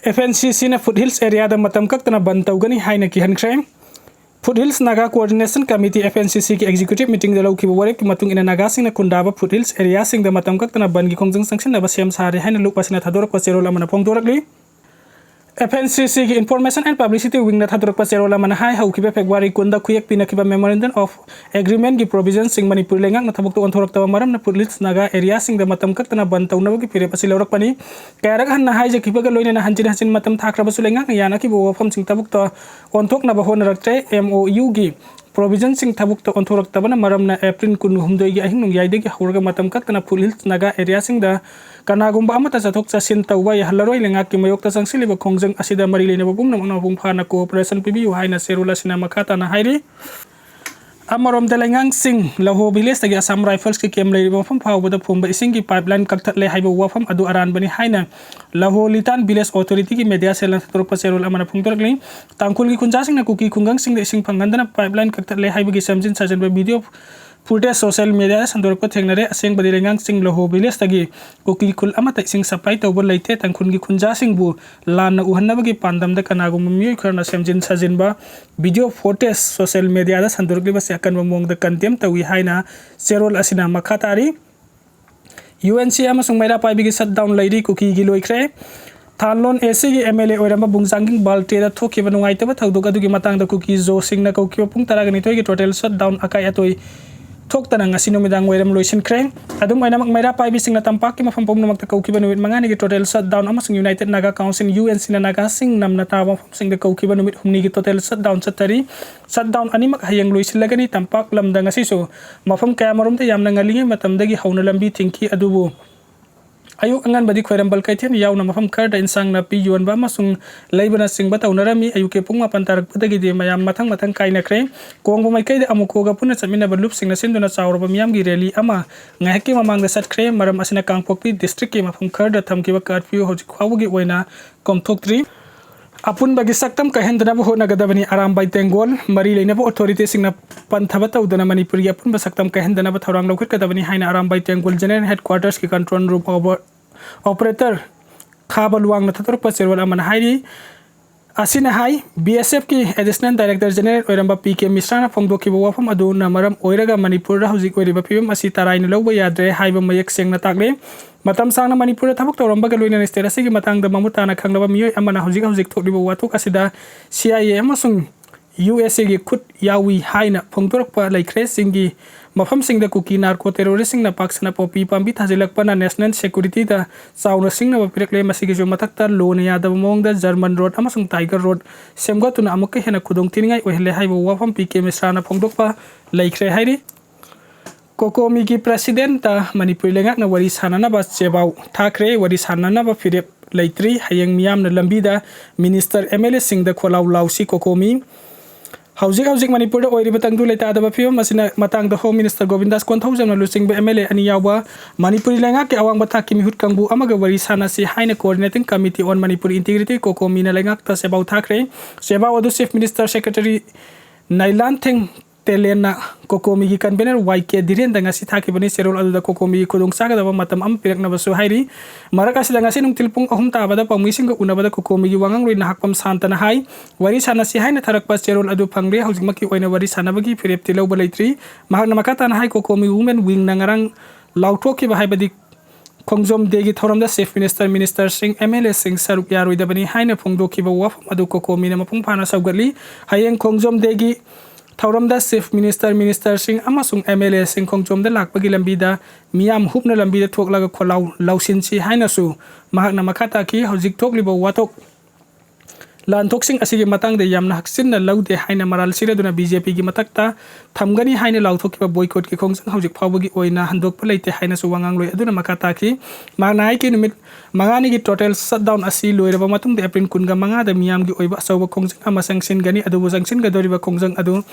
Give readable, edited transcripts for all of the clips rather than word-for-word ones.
FNCC na Foothills area da matam kaktana ban tawgani haina ki hankhre Foothills Naga Coordination Committee FNCC ki executive meeting da lauki warek ki matung ina naga sing na kundaba Foothills area sing da matam kaktana ban gi kongjang sanction na basem sare haina lupasina thadorak pasero lamana pongdorakli FNCC ki Information and Publicity Wing na thadorak pasero lamana hai haukiba February kunda kuyak pinakiba Memorandum of Agreement gi provision sing Manipur lengak na thabok to onthorak tawa maram na Foothills Naga area sing da matam kaktana ban tawna gi pire pasilorak pani karak han na hai je kiba ga loina na hanjin hasin matam thakra basu lengak yana ki bo fam sing tabuk to onthok na bahon raktre MOU gi provision sing tabuk to onthorak tabana maram na April kun humdoi gi ahing nung yaide gi hurga matam kaktana Foothills Naga area sing da kanagumba amata sathok sasin tawwa ya halaroi lengak ki mayok ta sangsili ba khongjang asida mari leina bagum na mangna bung phana cooperation pibi haina serula sina makata na hairi amarom dalengang sing laho village tagi Assam Rifles ki kem leiri bafam phawbada phumba ising ki pipeline kaktat le haibo wafam adu aran bani haina laho litan village authority ki media cell thor paserol amana phungtorkli tangkhul ki kunja sing na kuki kungang sing de sing phangandana pipeline kaktat le haibo ki samjin sajen ba video footage social media sandor ko thengnare aseng badi rengang sing laho village tagi kuki kul amata sing supply tawbor leite tangkhul ki kunja sing bu lan uhanna bagi pandam da kanago mummi khorna samjin sajin ba video footage social media da sandor ki bas yakan mong da kantem tawi haina serol asina makhatari UNC amasung maira pai bigi shutdown leiri kuki gi loikhre Thalon AC gi MLA oiramba bungjanging balte da thokiba nungaitaba thawdok adugi matang da kuki zo sing na kuki pung taragani toy gi total shutdown akai atoi thok tanang asino midang oiram loisin khreng adum aina mak maira pai bising na tampak ki mafam pom namak ta kuki banumit mangani gi total shutdown amasung United Naga Council UNC na Naga sing namna tawa sing da kuki banumit humni gi total shutdown chatari shutdown animak hayang loisin lagani tampak lamdang asiso mafam kaya marum te yamna ngalingi matam dagi hauna lambi thingki adubu ayuk angan badi khairam balkaithian yauna mafam khar da insang na pi yuan ba masung leibana singba taunarami ayuke pungma pantarak putagi de mayam mathang mathang kaina kre kongbo mai kai de amuko ga puna chamina balup singna sinduna chawrba miyam gi rally ama ngahki mamang da sat kre maram asina kangpokpi district ki mafam khar da thamki ba curfew hoji khwabugi oina komthok3 apun bagi saktam kahendana bo nagadabani aram bai tengol mari leina bo authority singna panthaba tawdana Manipur gi apun ba saktam kahendana ba thorang lokhit kadabani haina aram bai tengol general headquarters ki control room operator khabalwang na thator paserwal amana hairi asina hai BSF ki additional director general oiramba PK Misrana phongdoki bo wafam adu na maram oiraga Manipur ra hujik oiriba pibam asi taraina lawba yadre haiba mayak sengna takle matam sangna Manipur thabuk tawramba ga loina state asigi matang da mamutana khanglaba mioi amana hujik thokliba watuk asida CIA amasung USA gi khut yawi haina phongtorakpa laikre singi mafam singda kuki narco terrorist singna paksana popi pambi thajilakpa na national security da sauna singna bapirekle masigi jo matakta lone yada mongda German road amasung Tiger road semga tuna amukke hena khudong tiningai ohle haibo wafam PK Misrana phongdokpa laikre hairi Kokomi ki president ta Manipur lengak na wari sanana ba chebau thakre wari sanana ba firep laitri hayang miyam na lambida minister MLA singda kholau lausi Kokomi Houzik Manipur da oiriba tangdu leta adaba pio masina matang da Home Minister Govindas Konthaujem na lusing ba MLA ani yawa Manipuri lenga ke awang bata ki mihut kangbu amaga wari sana si haina coordinating committee on Manipur integrity Kokomi na lenga ta sebau thakre sebau adu chief minister secretary Nailan Theng Telena Kokomi gi convener YK Diren da ngasi thaki bani serol adu da Kokomi khudong saga da matam am pirak na basu hairi maraka sila ngasi nung tilpung ahum ta bada pangmising ga unabada Kokomi gi wangang roi na hakpam santana hai wari sana si haina tharak pas serol adu phangre hauzik maki oina wari sana bagi firep tilau balaitri mahak na makata na hai Kokomi women wing na ngarang lauthok ki ba hai badi khongjom degi thoram da chief minister sing MLA sing saruk yaroi da bani haina phongdo ki ba wafam adu Kokomi na mapung phana saugali hayeng khongjom degi Thauram da chief minister sing amasung MLA sing khongchom da lakpagi lambi da miyam hupna lambi da thoklaga kholau lausin chi haina su mahak na makhata ki hojik thoklibo watok lan thoksing asigi matang de yamna haksin na laude haina maral sira duna BJP gi matakta thamgani haina lauthokiba boycott ki khongsang hojik phawbagi oina handok palaite haina su wangang loi aduna makata ki manai ki numit mangani gi total shutdown asi loiraba matung de April kunga manga da miyam gi oiba sawa khongsang amasang sin gani adu jangsin ga doriba khongsang adu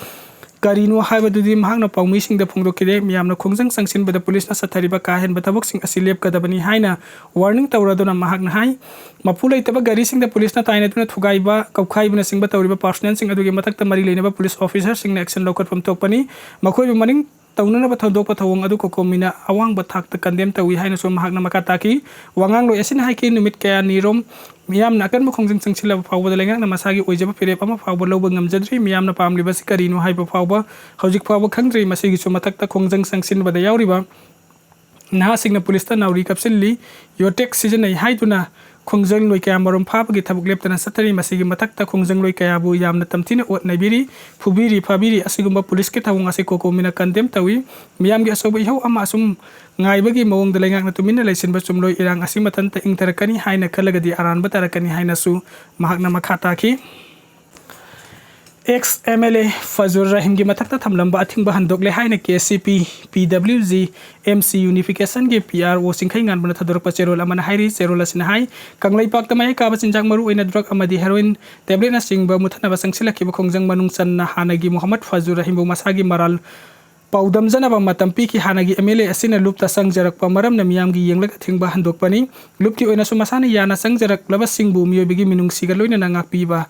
karino haiba dudi mahakna pawmi sing da phongdokide miyamna khongjang sangsin bada police na sathariba kahen batabok sing asilep kadabani haina warning tawraduna mahakna hai mapulai taba gari sing da police na taina tuna thugaiba kaukhaiba sing ba tawriba personnel sing adugi matakta mari leinaba police officer sing na action lokat pam tokpani makhoi maning तौननब थौदोक थौंग अदु कोकोमिना अवांग बथाक condemn Tawi हाइन सो महाकना मकाताकी वांगांग लो एसिन हाइकी नुमित कया निरोम मियाम नाकन मखोंजिंग संगसिला फावबद लेंगा न मसागी ओइजब फिरेप अमा फावब लौब ngamjadri मियाम न पामलिबसि करिनो HYBE फावब हौजिक फावब खंगद्रि मसिगी सो मथकता खोंजंग संगसिन बद यावरिबा नहा सिंगना पुलिसता नाउरी कपसिली योटेक season नै हाइदुना खोंजंग लोय कया मरम फाबगी थबुक लेप्तना सतरी मसिगी मथकता खोंजंग लोय कया बु यामना तमथिना ओत नैबिरी फुबिरी फाबिरी असिगुम्बा पुलिस के थवंग असे कोकोमिना कंडेम तवी मियाम गी असोब इहौ अमा assume ngai mawong dalengak na tumin na laysin ba sumloy irang asi matanta ingtarakani haina kalagadi aran batarakani haina su mahakna makhataki ex MLA Fazur Rahim gi matakta thamlamba athing ba handok le haina KCP PWG MC unification ge PR wo singkhai ngan bana thador pa cherol amana hairi cherol asin hai kanglai pak tamai ka ba sinjak maru oina drug amadi heroin tablet na singba muthana ba sangsila ki ba khongjang manung san na hanagi Muhammad Fazur Rahim bu masagi maral paudam janaba matampi ki hanagi MLA asina lupta sangjarak pamaram na miyam gi yenglak thingba handok pani lupti oina sumasani yana sangjarak laba singbu miyo bigi minung sigaloina na ngak piba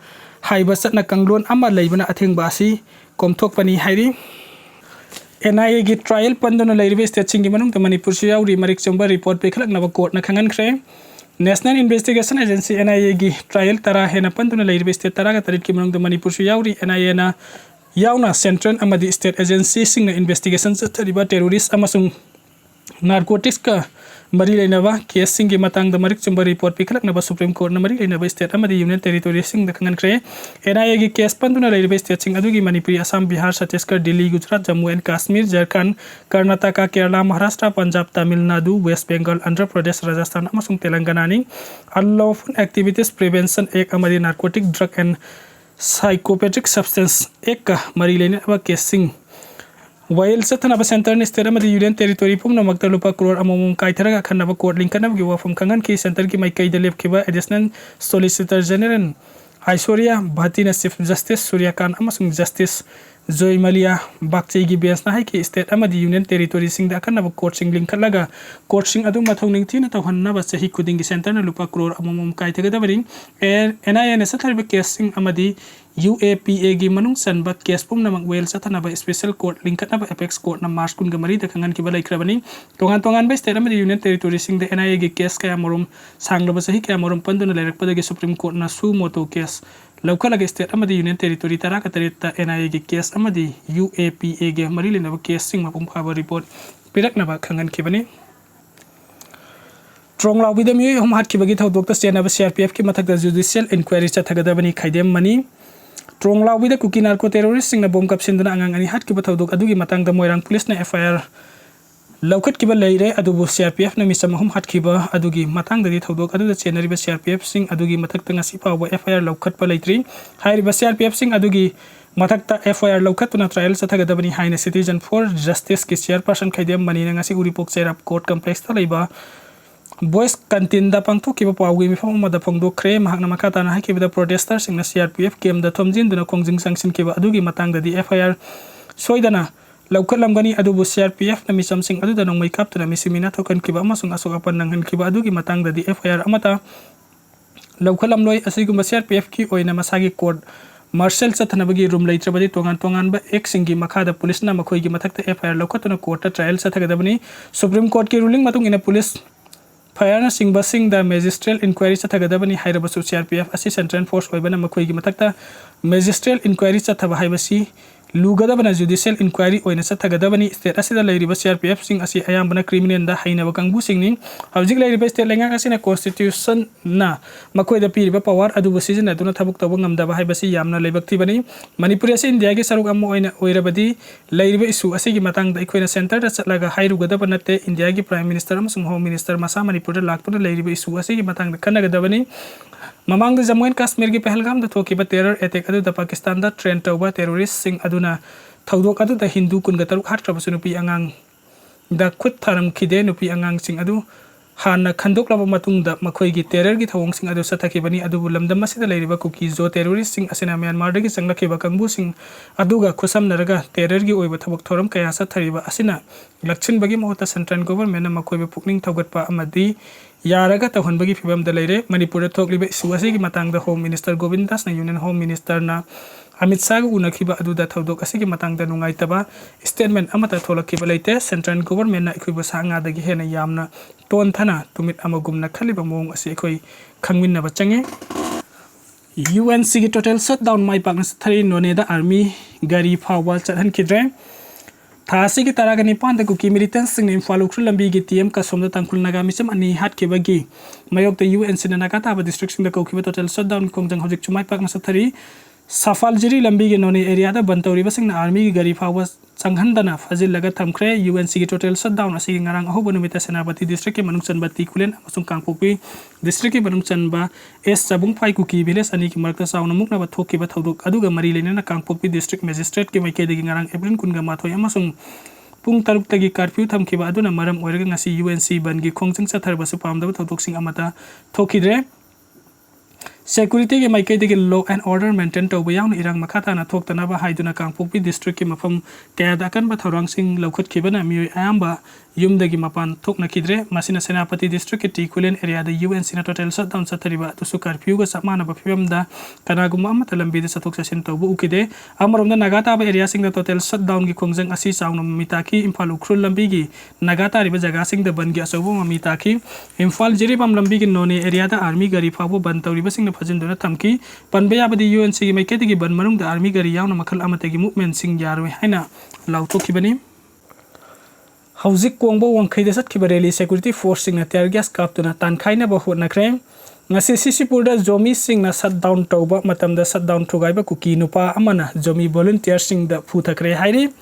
haiba satna kanglon ama leibana athingba asi komthok pani hairi NIA gi trial pandona leiribe state singi manung ta Manipur siyauri marik chomba report pe khalak na court na khangan khre National Investigation Agency NIA gi trial tara hena pandona leiribe state tara ga tarit ki manung ta Manipur siyauri NIA na yauna central amadi state agency singna investigation chathariba terrorist amasung narcotics ka mari leinaba case singi matang da marik chumba report pikhlak na Supreme Court na mari leinaba state amadi union territory sing da khangan kre NIA gi case panduna leiba state sing adugi Manipuri Assam Bihar Chhattisgarh Delhi Gujarat Jammu and Kashmir Jharkhand Karnataka Kerala Maharashtra Punjab Tamil Nadu West Bengal Andhra Pradesh Rajasthan amasung Telangana ni unlawful activities prevention act amadi narcotic drug and psychopathic substance ek mari lene aba casing while sathana ba center ni state amadi union territory pumna magta lupa crore amomum kaithara khanna ba court link kana gi wafam kangan ki center ki mai kai da lep khiba additional solicitor general Aishwarya Bhati na Chief Justice Surya Khan amasung Justice Joy Malia Bakchei gi bench na hai ki state amadi union territory sing da khanna ba court sing link khalaga court sing adu mathong ning thina tawhanna ba sahi kuding gi center na lupa crore amomum kaithaga da bari NIA na sathar ba case sing amadi UAPA gi manung san ba case pum namang well sathana ba special court link na ba apex court na March kun ga mari da khangan ki ba laikra bani tongan ba state amadi union territory sing da NIA gi case kaya morum sangla ba sahi kaya morum panduna lairak pada gi Supreme Court na su moto case laukala ga state amadi union territory tara ka tarita NIA gi case amadi UAPA gi mari le na ba case sing ma pum ba report pirak na ba khangan ki bani Trong bidam yu hum hat ki bagi thau doctor sena ba CRPF ki mathak da judicial inquiry cha thagada bani khaidem mani Trong bida kuki narco terrorist sing na bom kap sinduna angang ani hat ki ba thau dok adugi matang da moirang police na FIR laukat ki ba leire adubu CRPF na misam hum hat ki ba adugi matang da di thau dok adu da chenari ba CRPF sing adugi mathak ta ngasi pa ba FIR laukat pa leitri hairi ba CRPF sing adugi mathak ta FIR laukat na trial sa thagada bani haina citizen for justice ki chairperson khaidem mani na ngasi uri pok serap court complex ta leiba boys kantin da pangtu ki ba pawgi mi phom ma da phongdo kre mahakna makata na ki ba protester sing na CRPF kem da thomjin duna kongjing sangsin ki ba adugi matang da di FIR soidana laukat lamgani adu bu CRPF na misam sing adu da nong makeup na misimina thokan ki ba amasung asok apan nang ki ba adugi matang da di FIR amata laukat lamloi asigum CRPF ki oina masagi court Marshal Sathanabagi room later badi tongan ba ek singi makada police na makhoi gi mathakta FIR laukat na court trial sa thagadabani Supreme Court ki ruling matung ina police Fire sing basing the magistral inquiry sa tagadabani hairabasu CRPF asi central force oibana makhoi gi matakta magistral inquiry sa thaba haibasi lugadabana judicial inquiry oina sa tagadabani state asida lairiba CRPF sing asi ayambana criminal da haina ba kangbu sing ni hawjik lairiba state lenga asina constitution na makhoi da piriba power adu decision aduna thabuk tabu ngamda ba haibasi yamna leibak thibani Manipur asi India gi saruk am oina oirabadi lairiba isu asi gi matang da ikoina center da chatlaga hairu gadabana te India gi prime minister amasung home minister masa Manipur da lakpur lairiba isu asi gi matang da kanaga dabani mamang da Jammu and Kashmir gi Pahalgam da thoki ba terror attack adu da Pakistan da train tawba terrorist sing aduna thaudok adu da Hindu kun ga taruk hat rabasu nupi angang da khut tharam khide nupi angang sing adu hanna khandok laba matung da makhoi gi terror gi thawong sing adu sathaki bani adu lamdam masida leiriba kuki zo terrorist sing asina Myanmar da gi sanglaki ba kangbu sing adu ga khusam naraga terror gi oiba thabok thoram kaya sa thariba asina lakchin bagi mohota central government na makhoi be pukning thawgat pa amadi yaraga tahon bagi fibam da leire Manipur thokliba isu asi gi matang da home minister Govindas na union home minister na Amit Shah unakiba aduda thodok asigi matangda nungaitaba statement amata tholakiba leite central government na ikhuiba sanga dagi hena yamna ton thana tumit amagumna khaliba mong asi ekhoi khangminna ba change UNC ki total shutdown mai pakna thari none da army gari phawal chathan kidre thasi ki taraga nipan da kuki militants sing Imphal Ukhrul lambi gi TM ka somda tangkhul naga misam ani hat ke bagi mayok da UNC na naga ta ba district sing da kokiba total shutdown kongjang hojik chumai pakna thari Safal jiri lambi gi noni area da bantauri basing na army gi gari phawa changhandana fazil laga thamkhre UNC gi total shutdown asigi ngarang ahobo numita senapati district ke manungchan bati kulen amasung kangpokpi district ke manungchan ba S Chabung Phai Kuki village ani ki marka sauna mukna ba thoki ba thodok aduga mari lena kangpokpi district magistrate ke Meitei degi ngarang April kunga mathoi amasung pung taruk tagi curfew thamkiba aduna maram oiraga ngasi UNC ban gi khongjang chathar basu pamda thodok sing amata thokidre Security ke Meitei degi law and order maintain to bayang irang makhata na thok tana ba haiduna kangpokpi district ke mafam kaya dakan ba thorang sing laukhot khibana mioi ayamba yum degi mapan thok na kidre masina senapati district ke tikulen area da UNC na total shutdown sathariba tusu curfew ga samana ba phibam da kanagum amata lambi da sathok sasin to bu ukide amarom da nagata ba area sing da total shutdown gi khongjang asi saung mitaki Imphal Ukhrul lambi gi nagata riba jaga sing da ban gi asobo mitaki Imphal jiribam lambi gi noni area da army gari phabo ban tawriba sing Fajindona Tamki, Panbaya the UNC Meitei ban manung the army gari yauna makal amatagi movement sing yarwe haina lauto kibani Houzik Kongbo Wangkai desat kibareli security force sing na tear gas kaptuna tankhaina ba hotna krem ngasi Sisipur da Zomi sing na shutdown tauba matam da shutdown thugaiba kuki nupa amana Zomi volunteer sing da phuthakre hairi